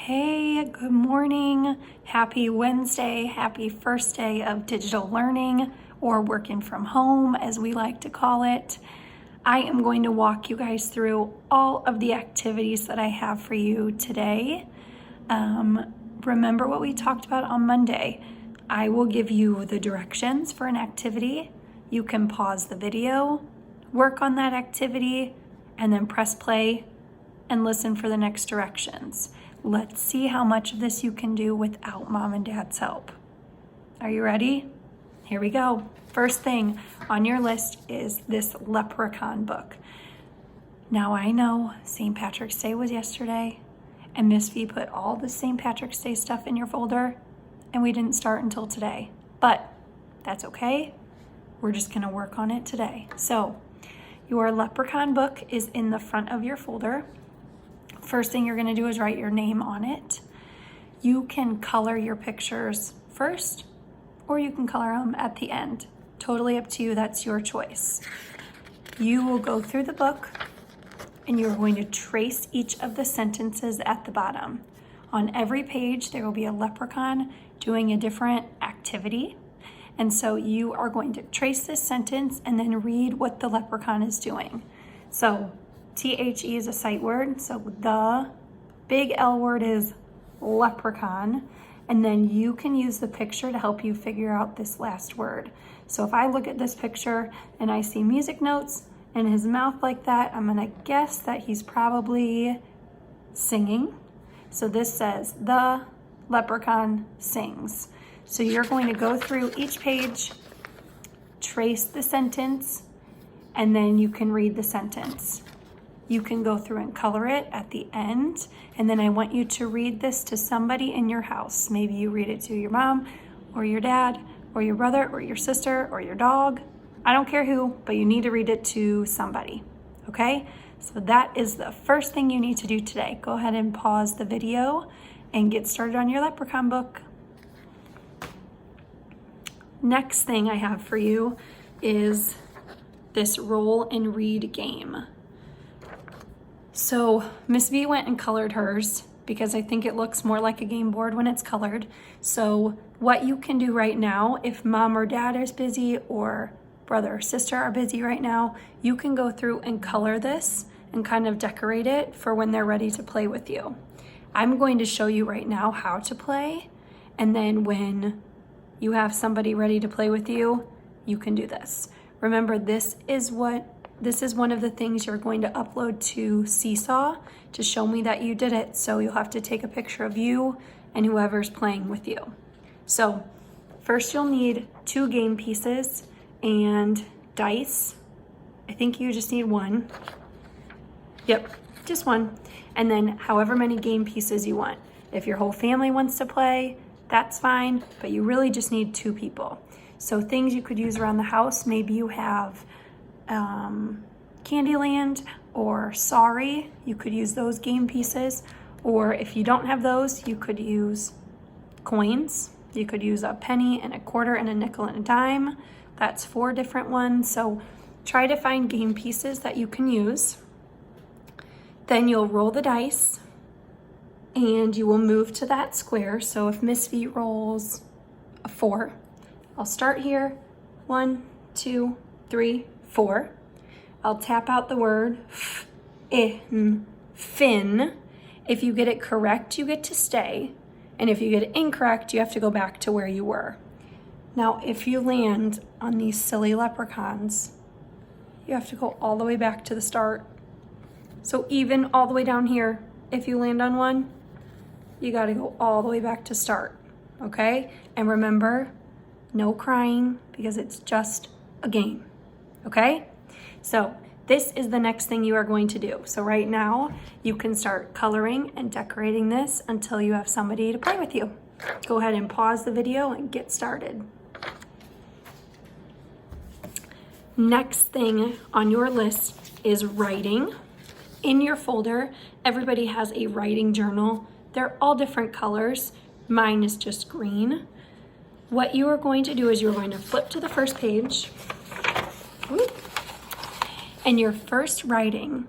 Hey, good morning. Happy Wednesday. Happy first day of digital learning or working from home, as we like to call it. I am going to walk you guys through all of the activities that I have for you today. Remember what we talked about on Monday. I will give you the directions for an activity. You can pause the video, work on that activity, and then press play and listen for the next directions. Let's see how much of this you can do without mom and dad's help. Are you ready? Here we go. First thing on your list is this Leprechaun book. Now I know St. Patrick's Day was yesterday, and Miss V put all the St. Patrick's Day stuff in your folder, and we didn't start until today. But that's okay. We're just gonna work on it today. So your Leprechaun book is in the front of your folder. First thing you're gonna do is write your name on it. You can color your pictures first, or you can color them at the end. Totally up to you, that's your choice. You will go through the book and you're going to trace each of the sentences at the bottom. On every page, there will be a leprechaun doing a different activity. And so you are going to trace this sentence and then read what the leprechaun is doing. So THE is a sight word, so the big L word is leprechaun, and then you can use the picture to help you figure out this last word. So if I look at this picture and I see music notes and his mouth like that, I'm gonna guess that he's probably singing. So this says, the leprechaun sings. So you're going to go through each page, trace the sentence, and then you can read the sentence. You can go through and color it at the end, and then I want you to read this to somebody in your house. Maybe you read it to your mom or your dad or your brother or your sister or your dog. I don't care who, but you need to read it to somebody, okay? So that is the first thing you need to do today. Go ahead and pause the video and get started on your Leprechaun book. Next thing I have for you is this roll and read game. So Miss V went and colored hers because I think it looks more like a game board when it's colored. So what you can do right now, if mom or dad is busy or brother or sister are busy right now, you can go through and color this and kind of decorate it for when they're ready to play with you. I'm going to show you right now how to play, and then when you have somebody ready to play with you, you can do this. Remember, this is one of the things you're going to upload to Seesaw to show me that you did it. So you'll have to take a picture of you and whoever's playing with you. So first you'll need 2 game pieces and dice. I think you just need 1. Yep, just 1. And then however many game pieces you want. If your whole family wants to play, that's fine, but you really just need 2 people. So things you could use around the house, maybe you have Candyland or Sorry, you could use those game pieces. Or if you don't have those, you could use coins. You could use a penny and a quarter and a nickel and a dime. That's 4 different ones. So try to find game pieces that you can use. Then you'll roll the dice and you will move to that square. So if Miss V rolls a 4, I'll start here. 1, 2, 3, 4. I'll tap out the word fin. If you get it correct, you get to stay. And if you get it incorrect, you have to go back to where you were. Now, if you land on these silly leprechauns, you have to go all the way back to the start. So even all the way down here, if you land on one, you gotta go all the way back to start, okay? And remember, no crying because it's just a game, okay? So this is the next thing you are going to do. So right now, you can start coloring and decorating this until you have somebody to play with you. Go ahead and pause the video and get started. Next thing on your list is writing. In your folder, everybody has a writing journal. They're all different colors. Mine is just green. What you are going to do is you're going to flip to the first page. And your first writing,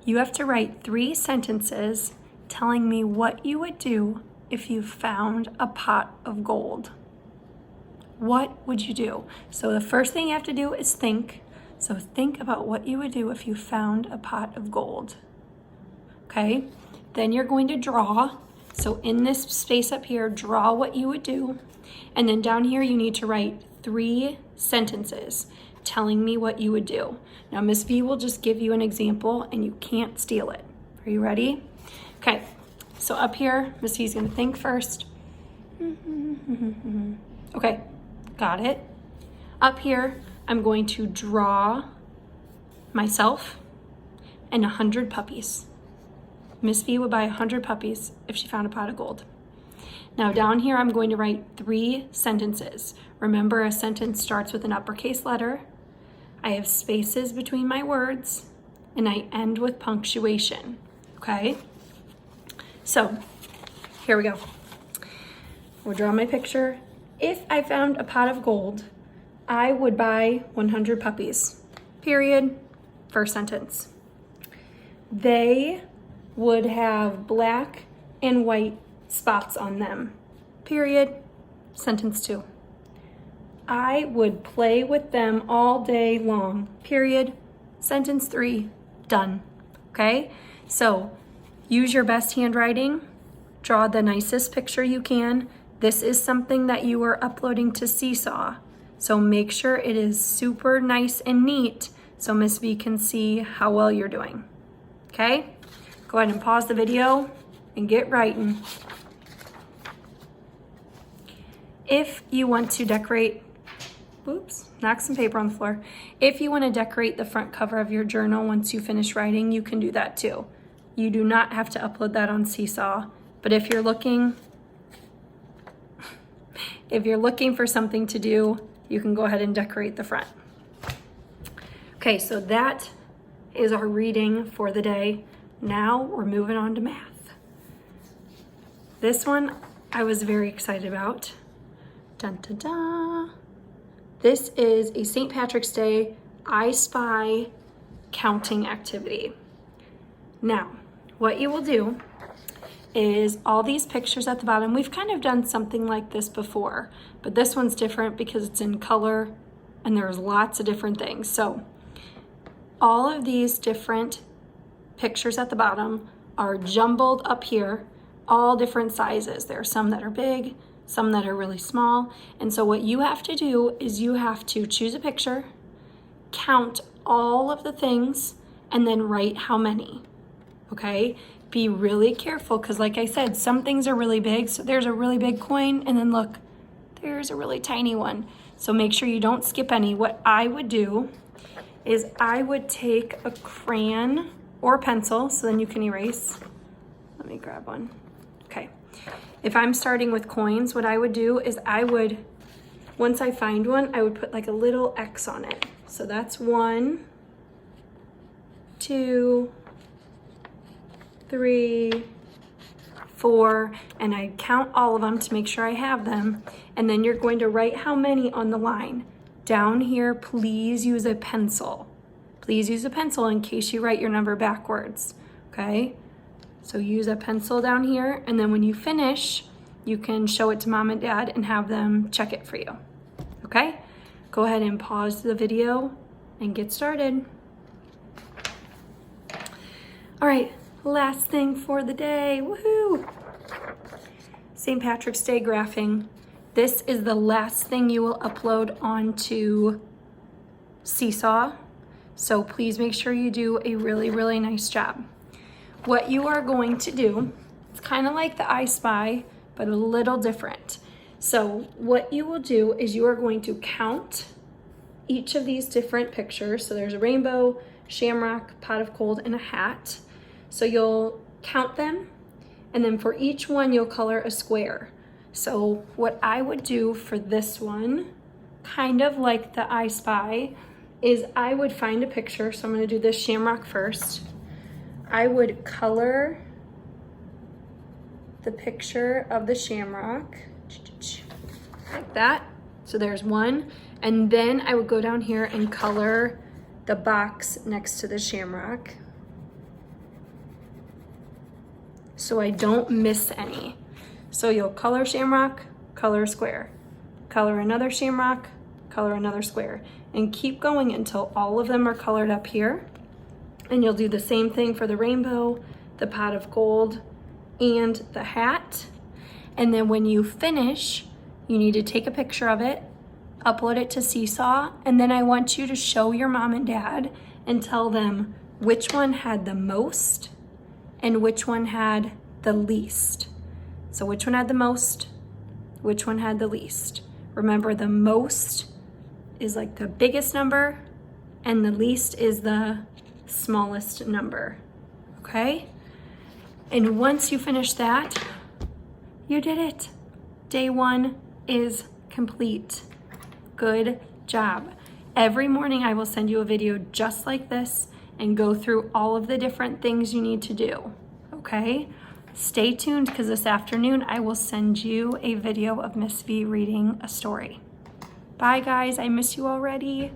you have to write 3 sentences telling me what you would do if you found a pot of gold. What would you do? So the first thing you have to do is think. So think about what you would do if you found a pot of gold. Okay, then you're going to draw. So in this space up here, draw what you would do. And then down here, you need to write 3 sentences telling me what you would do. Now, Miss V will just give you an example and you can't steal it. Are you ready? Okay, so up here, Miss V's gonna think first. Okay, got it. Up here, I'm going to draw myself and 100 puppies. Miss V would buy 100 puppies if she found a pot of gold. Now down here, I'm going to write 3 sentences. Remember, a sentence starts with an uppercase letter. I have spaces between my words, and I end with punctuation, okay? So, here we go. We'll draw my picture. If I found a pot of gold, I would buy 100 puppies, period, first sentence. They would have black and white spots on them, period, sentence 2. I would play with them all day long, period, sentence 3, done, okay? So use your best handwriting, draw the nicest picture you can. This is something that you are uploading to Seesaw, so make sure it is super nice and neat so Miss V can see how well you're doing, okay? Go ahead and pause the video and get writing. If you want to decorate, oops, knock some paper on the floor. If you want to decorate the front cover of your journal once you finish writing, you can do that too. You do not have to upload that on Seesaw, but if you're looking for something to do, you can go ahead and decorate the front. Okay, so that is our reading for the day. Now we're moving on to math. This one I was very excited about. Dun, dun, dun. This is a St. Patrick's Day I Spy counting activity. Now, what you will do is all these pictures at the bottom, we've kind of done something like this before, but this one's different because it's in color and there's lots of different things. So all of these different pictures at the bottom are jumbled up here, all different sizes. There are some that are big, some that are really small. And so what you have to do is you have to choose a picture, count all of the things, and then write how many, okay? Be really careful because like I said, some things are really big. So there's a really big coin and then look, there's a really tiny one. So make sure you don't skip any. What I would do is I would take a crayon or a pencil, so then you can erase. Let me grab one. Okay. If I'm starting with coins, what I would do is once I find one, I would put like a little X on it. So that's 1, 2, 3, 4, and I count all of them to make sure I have them. And then you're going to write how many on the line. Down here, please use a pencil. Please use a pencil in case you write your number backwards, okay? So use a pencil down here, and then when you finish, you can show it to mom and dad and have them check it for you, okay? Go ahead and pause the video and get started. All right, last thing for the day, woohoo! St. Patrick's Day graphing. This is the last thing you will upload onto Seesaw, so please make sure you do a really, really nice job. What you are going to do, it's kind of like the I Spy, but a little different. So what you will do is you are going to count each of these different pictures. So there's a rainbow, shamrock, pot of gold, and a hat. So you'll count them, and then for each one, you'll color a square. So what I would do for this one, kind of like the I Spy, is I would find a picture. So I'm gonna do this shamrock first. I would color the picture of the shamrock like that. So there's one. And then I would go down here and color the box next to the shamrock. so I don't miss any. So you'll color shamrock, color square, color another shamrock, color another square, and keep going until all of them are colored up here. And you'll do the same thing for the rainbow, the pot of gold, and the hat. And then when you finish, you need to take a picture of it, upload it to Seesaw, and then I want you to show your mom and dad and tell them which one had the most and which one had the least. So which one had the most, which one had the least. Remember, the most is like the biggest number and the least is the smallest number, okay? And once you finish that, you did it. Day 1 is complete. Good job. Every morning I will send you a video just like this and go through all of the different things you need to do, okay? Stay tuned because this afternoon I will send you a video of Miss V reading a story. Bye guys, I miss you already.